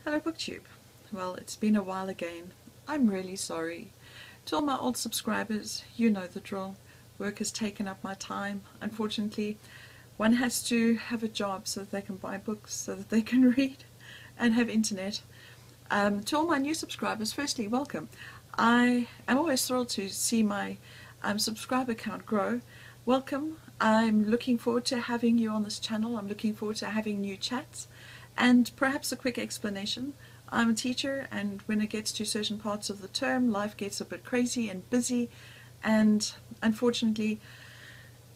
Hello BookTube. Well, it's been a while again. I'm really sorry. To all my old subscribers, you know the drill. Work has taken up my time. Unfortunately, one has to have a job so that they can buy books, so that they can read and have internet. To all my new subscribers, firstly, welcome. I am always thrilled to see my subscriber count grow. Welcome. I'm looking forward to having you on this channel. I'm looking forward to having new chats. And perhaps a quick explanation. I'm a teacher, and when it gets to certain parts of the term, life gets a bit crazy and busy, and unfortunately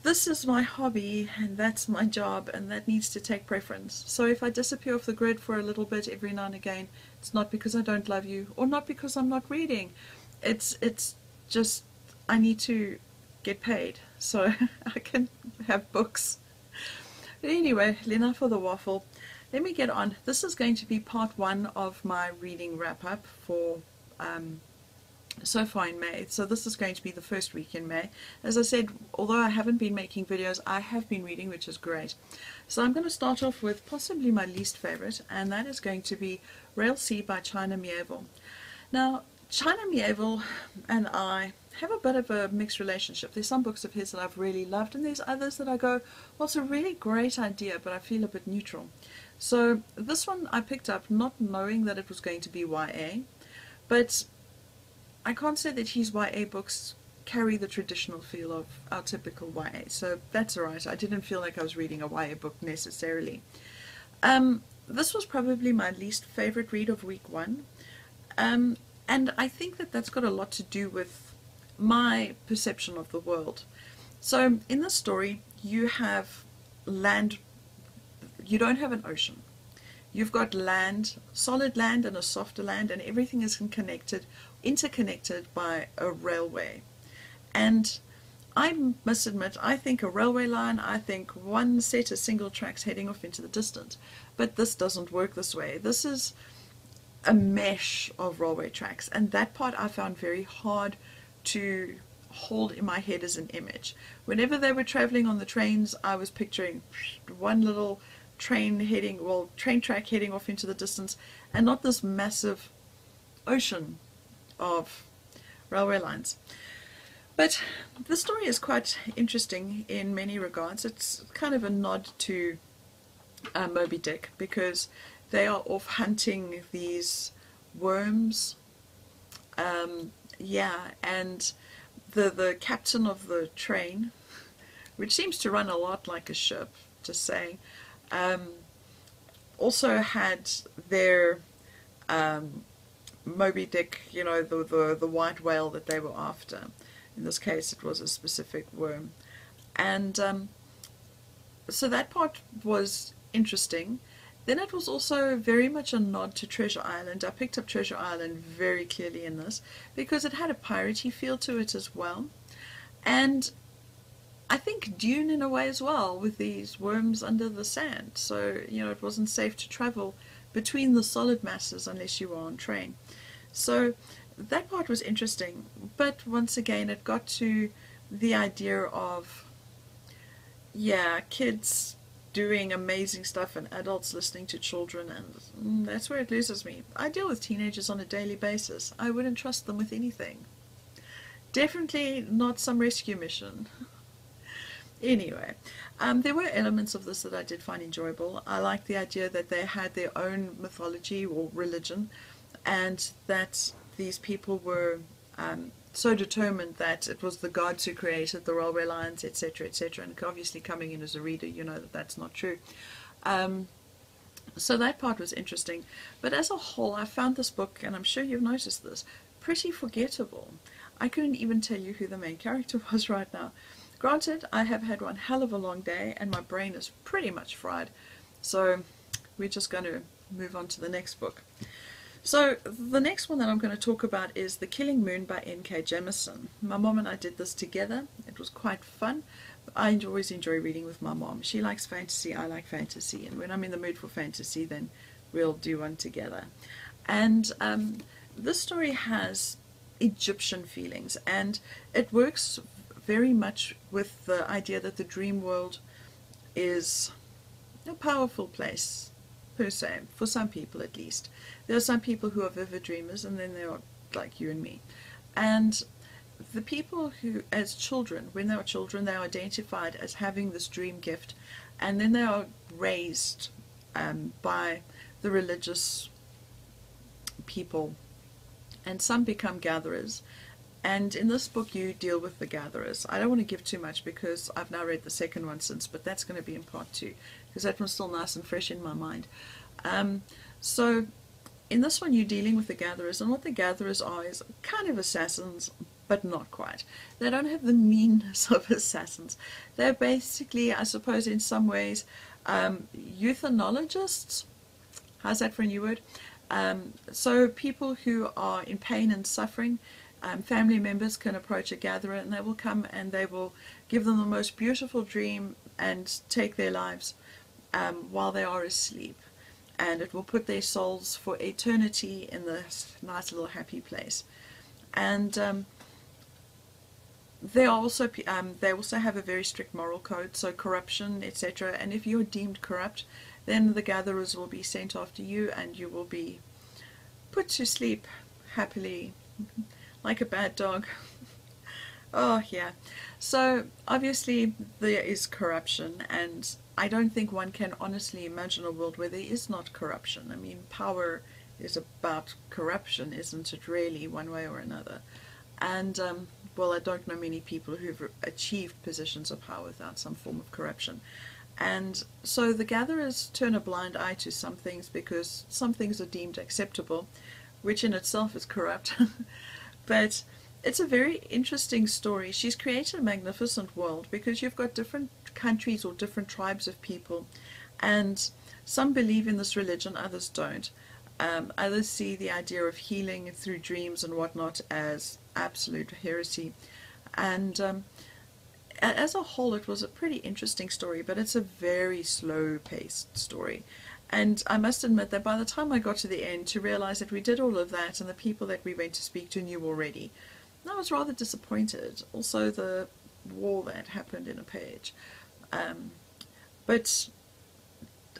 this is my hobby and that's my job, and that needs to take preference. So if I disappear off the grid for a little bit every now and again, it's not because I don't love you or not because I'm not reading. It's just I need to get paid so I can have books. But anyway, enough for the waffle. Let me get on. This is going to be part one of my reading wrap-up for so far in May. So this is going to be the first week in May. As I said, although I haven't been making videos, I have been reading, which is great. So I'm going to start off with possibly my least favorite, and that is going to be Railsea by China Mieville. Now, China Mieville and I have a bit of a mixed relationship. There's some books of his that I've really loved, and there's others that I go, well, it's a really great idea, but I feel a bit neutral. So this one I picked up not knowing that it was going to be YA, but I can't say that his YA books carry the traditional feel of our typical YA, so that's alright. I didn't feel like I was reading a YA book necessarily. This was probably my least favorite read of week one, and I think that that's got a lot to do with my perception of the world. So in this story you have land. You don't have an ocean. You've got land, solid land and a softer land, and everything is interconnected by a railway. And I must admit, I think a railway line, I think one set of single tracks heading off into the distance. But this doesn't work this way. This is a mesh of railway tracks, and that part I found very hard to hold in my head as an image. Whenever they were traveling on the trains, I was picturing one little train track heading off into the distance, and not this massive ocean of railway lines. But the story is quite interesting in many regards. It's kind of a nod to Moby Dick, because they are off hunting these worms. Yeah, and the captain of the train, which seems to run a lot like a ship, just saying, also had their Moby Dick, you know, the white whale that they were after. In this case it was a specific worm. And so that part was interesting. Then it was also very much a nod to Treasure Island. I picked up Treasure Island very clearly in this, because it had a piratey feel to it as well. And I think Dune in a way as well, with these worms under the sand. So, you know, it wasn't safe to travel between the solid masses unless you were on train. So that part was interesting. But once again, it got to the idea of, yeah, kids doing amazing stuff and adults listening to children, and that's where it loses me. I deal with teenagers on a daily basis. I wouldn't trust them with anything. Definitely not some rescue mission. Anyway, there were elements of this that I did find enjoyable. I liked the idea that they had their own mythology or religion, and that these people were so determined that it was the gods who created the railway lines, etc., etc. And obviously, coming in as a reader, you know that that's not true. So that part was interesting. But as a whole, I found this book, and I'm sure you've noticed this, pretty forgettable. I couldn't even tell you who the main character was right now. Granted, I have had one hell of a long day and my brain is pretty much fried, so we're just going to move on to the next book. So the next one that I'm going to talk about is The Killing Moon by N.K. Jemisin. My mom and I did this together. It was quite fun. I always enjoy reading with my mom. She likes fantasy, I like fantasy, and when I'm in the mood for fantasy, then we'll do one together. And this story has Egyptian feelings, and it works very much with the idea that the dream world is a powerful place, per se, for some people at least. There are some people who are vivid dreamers, and then there are like you and me. And the people who, as children, when they are children, they are identified as having this dream gift, and then they are raised by the religious people, and some become gatherers. And in this book you deal with the gatherers. I don't want to give too much because I've now read the second one since, but that's going to be in part 2 because that one's still nice and fresh in my mind. So in this one you're dealing with the gatherers, and what the gatherers are is kind of assassins, but not quite. They don't have the meanness of assassins. They're basically, I suppose in some ways, euthanologists. How's that for a new word? So people who are in pain and suffering, family members can approach a gatherer, and they will come and they will give them the most beautiful dream and take their lives while they are asleep, and it will put their souls for eternity in this nice little happy place. And they also have a very strict moral code, so corruption, etc. And if you're deemed corrupt, then the gatherers will be sent after you, and you will be put to sleep happily, like a bad dog. Oh yeah. So obviously there is corruption, and I don't think one can honestly imagine a world where there is not corruption. I mean, power is about corruption, isn't it really, one way or another? And well, I don't know many people who've achieved positions of power without some form of corruption. And so the gatherers turn a blind eye to some things because some things are deemed acceptable, which in itself is corrupt. But it's a very interesting story. She's created a magnificent world because you've got different countries or different tribes of people, and some believe in this religion, others don't. Others see the idea of healing through dreams and whatnot as absolute heresy. And as a whole, it was a pretty interesting story, but it's a very slow-paced story. And I must admit that by the time I got to the end, to realize that we did all of that and the people that we went to speak to knew already, I was rather disappointed. Also the war that happened in a page. But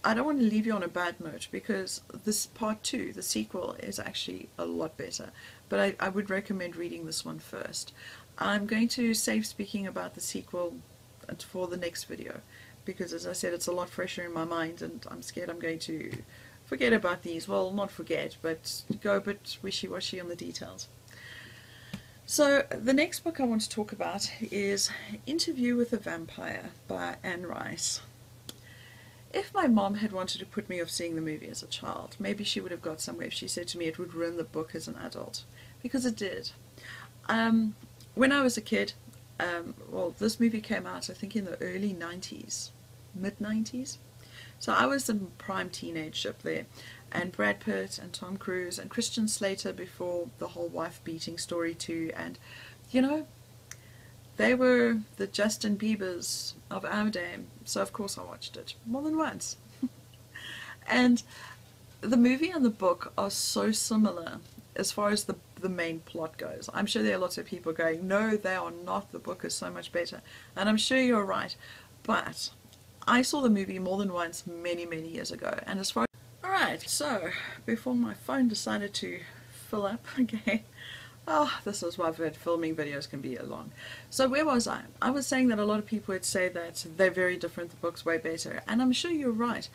I don't want to leave you on a bad note, because this part 2, the sequel, is actually a lot better. But I would recommend reading this one first. I'm going to save speaking about the sequel for the next video, because as I said, it's a lot fresher in my mind, and I'm scared I'm going to forget about these. Well, not forget, but go a bit wishy-washy on the details. So the next book I want to talk about is Interview with a Vampire by Anne Rice. If my mom had wanted to put me off seeing the movie as a child, maybe she would have got somewhere if she said to me it would ruin the book as an adult, because it did. When I was a kid, well, this movie came out, I think, in the early 90s, mid-90s. So I was in prime teenageship there, and Brad Pitt and Tom Cruise and Christian Slater before the whole wife-beating story too, and, you know, they were the Justin Biebers of our day, so of course I watched it more than once. And the movie and the book are so similar as far as the main plot goes. I'm sure there are lots of people going, no, they are not, the book is so much better. And I'm sure you're right. But I saw the movie more than once many, many years ago. And as far as... Alright, so before my phone decided to fill up again, oh, this is why filming videos can be long. So where was I? I was saying that a lot of people would say that they're very different, the book's way better. And I'm sure you're right.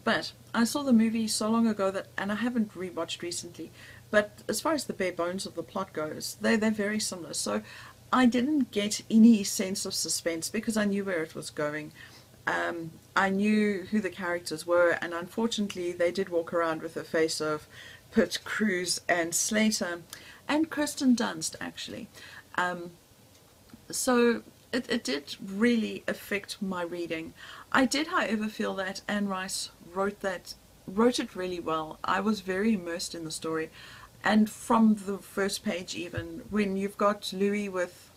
But I saw the movie so long ago that, and I haven't rewatched recently, but as far as the bare bones of the plot goes, they're very similar. So I didn't get any sense of suspense because I knew where it was going. I knew who the characters were, and unfortunately they did walk around with a face of Pitt, Cruise and Slater, and Kirsten Dunst actually. So it did really affect my reading. I did, however, feel that Anne Rice wrote it really well. I was very immersed in the story. And from the first page even, when you've got Louis with,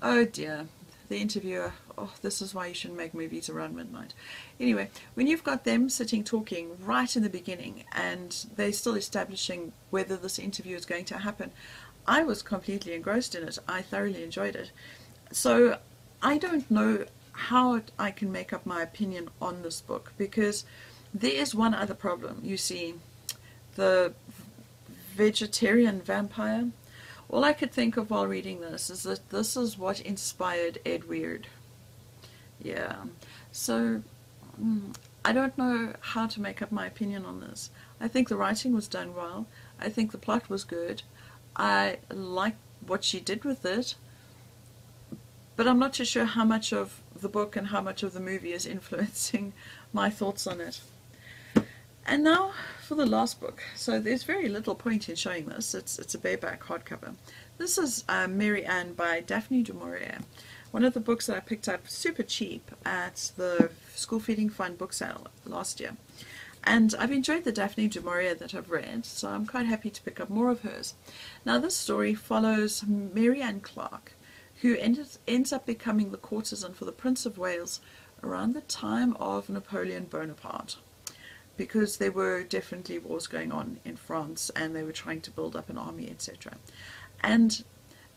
oh dear, the interviewer, oh, this is why you shouldn't make movies around midnight. Anyway, when you've got them sitting talking right in the beginning, and they're still establishing whether this interview is going to happen, I was completely engrossed in it. I thoroughly enjoyed it. So I don't know how I can make up my opinion on this book, because there is one other problem. You see, the vegetarian vampire. All I could think of while reading this is that this is what inspired Ed Weird. Yeah. So I don't know how to make up my opinion on this. I think the writing was done well. I think the plot was good. I like what she did with it, but I'm not too sure how much of the book and how much of the movie is influencing my thoughts on it. And now for the last book. So there's very little point in showing this. It's a bareback hardcover. This is Mary Ann by Daphne du Maurier. One of the books that I picked up super cheap at the School Feeding Fund book sale last year. And I've enjoyed the Daphne du Maurier that I've read, so I'm quite happy to pick up more of hers. Now this story follows Mary Ann Clark, who ends up becoming the courtesan for the Prince of Wales around the time of Napoleon Bonaparte, because there were definitely wars going on in France and they were trying to build up an army, etc. And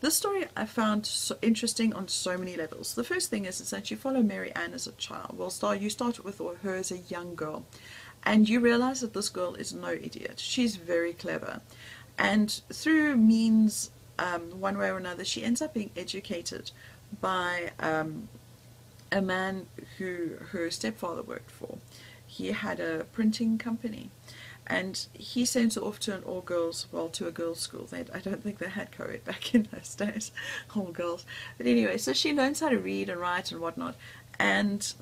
this story I found so interesting on so many levels. The first thing is that you follow Mary Ann as a child. Well, you start with her as a young girl, and you realize that this girl is no idiot. She's very clever, and through means one way or another, she ends up being educated by a man who her stepfather worked for. He had a printing company, and he sends her off to an all-girls, well, to a girls' school. I don't think they had co-ed back in those days, all girls. But anyway, so she learns how to read and write and whatnot, and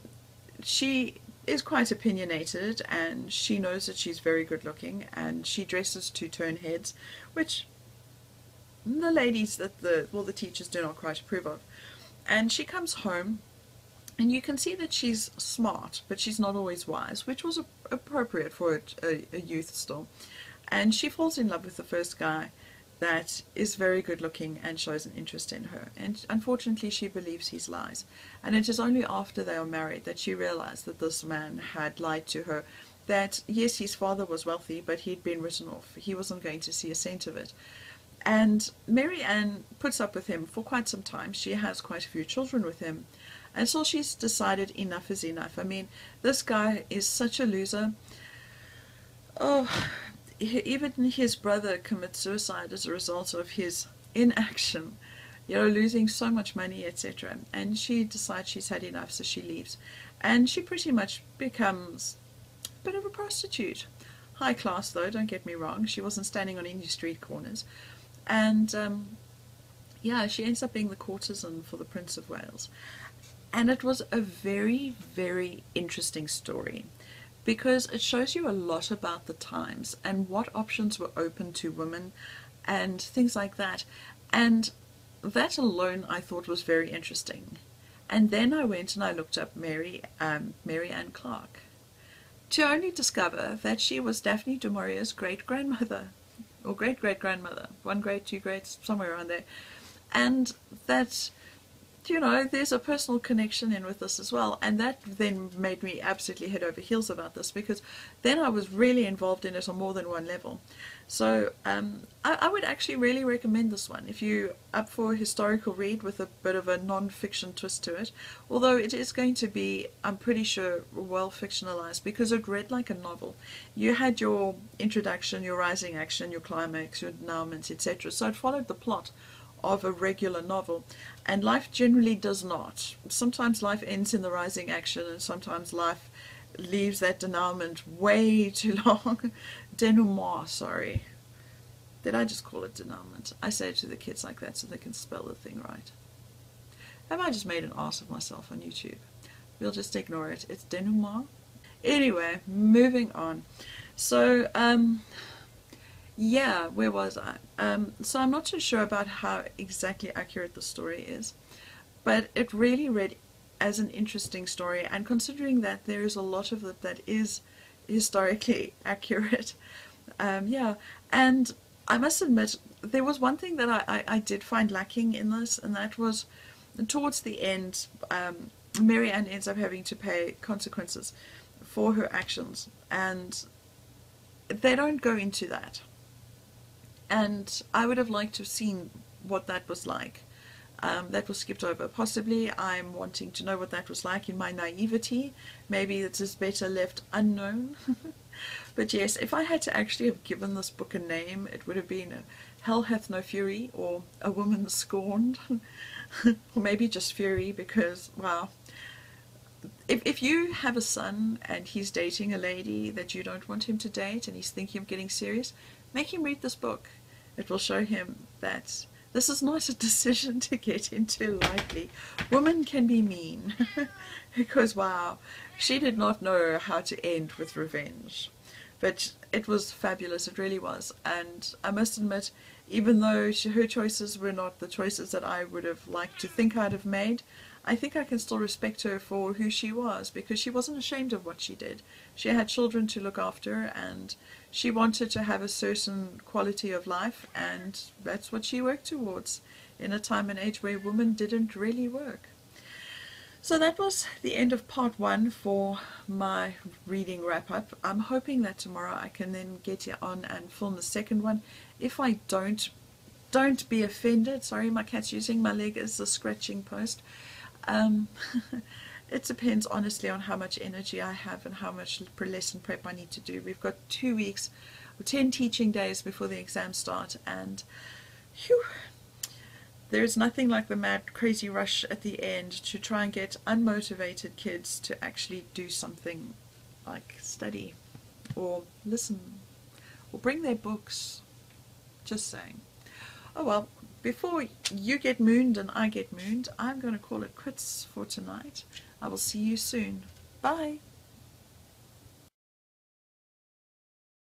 she is quite opinionated, and she knows that she's very good looking, and she dresses to turn heads, which the ladies that the teachers do not quite approve of. And she comes home, and you can see that she's smart, but she's not always wise, which was appropriate for a youth still. And she falls in love with the first guy that is very good looking and shows an interest in her. And unfortunately she believes his lies. And it is only after they are married that she realized that this man had lied to her, that yes, his father was wealthy, but he'd been written off. He wasn't going to see a cent of it. And Mary Ann puts up with him for quite some time. She has quite a few children with him. And so she's decided enough is enough. I mean, this guy is such a loser. Oh, even his brother commits suicide as a result of his inaction, losing so much money, etc. And she decides she's had enough, so she leaves. And she pretty much becomes a bit of a prostitute. High class, though, don't get me wrong. She wasn't standing on any street corners. And, yeah, she ends up being the courtesan for the Prince of Wales. And it was a very, very interesting story, because it shows you a lot about the times and what options were open to women and things like that. And that alone I thought was very interesting. And then I went and I looked up Mary Ann Clark, to only discover that she was Daphne du Maurier's great-grandmother, or great-great-grandmother, 1 great, 2 greats, somewhere around there. And that, there's a personal connection in with this as well, and that then made me absolutely head over heels about this, because then I was really involved in it on more than one level. So I would actually really recommend this one if you're up for a historical read with a bit of a non-fiction twist to it, although it is going to be, I'm pretty sure, well fictionalized, because it read like a novel. You had your introduction, your rising action, your climax, your denouement, etc. So it followed the plot of a regular novel, and life generally does not. Sometimes life ends in the rising action, and sometimes life leaves that denouement way too long. Denouement, sorry. Did I just call it denouement? I say it to the kids like that so they can spell the thing right. Have I just made an ass of myself on YouTube? We'll just ignore it. It's denouement. Anyway, moving on. So, yeah, where was I? So I'm not too sure about how exactly accurate the story is, but it really read as an interesting story, and considering that there is a lot of it that is historically accurate, yeah. And I must admit, there was one thing that I did find lacking in this, and that was towards the end, Mary Ann ends up having to pay consequences for her actions, and they don't go into that. And I would have liked to have seen what that was like. That was skipped over. Possibly I'm wanting to know what that was like in my naivety. Maybe it is better left unknown. But yes, if I had to actually have given this book a name, it would have been Hell Hath No Fury, or A Woman Scorned. Or maybe just Fury, because, wow. If you have a son and he's dating a lady that you don't want him to date and he's thinking of getting serious, make him read this book. It will show him that this is not a decision to get into lightly. Women can be mean. Because, wow, she did not know how to end with revenge. But it was fabulous, it really was. And I must admit, even though her choices were not the choices that I would have liked to think I'd have made, I think I can still respect her for who she was, because she wasn't ashamed of what she did. She had children to look after, and she wanted to have a certain quality of life, and that's what she worked towards in a time and age where women didn't really work. So that was the end of part 1 for my reading wrap-up. I'm hoping that tomorrow I can then get on and film the second one. If I don't be offended. Sorry, my cat's using my leg as a scratching post. It depends honestly on how much energy I have and how much lesson prep I need to do. We've got 2 weeks, 10 teaching days before the exams start, and whew, there's nothing like the mad crazy rush at the end to try and get unmotivated kids to actually do something like study or listen or bring their books. Just saying. Oh well, before you get mooned and I get mooned, I'm going to call it quits for tonight. I will see you soon. Bye.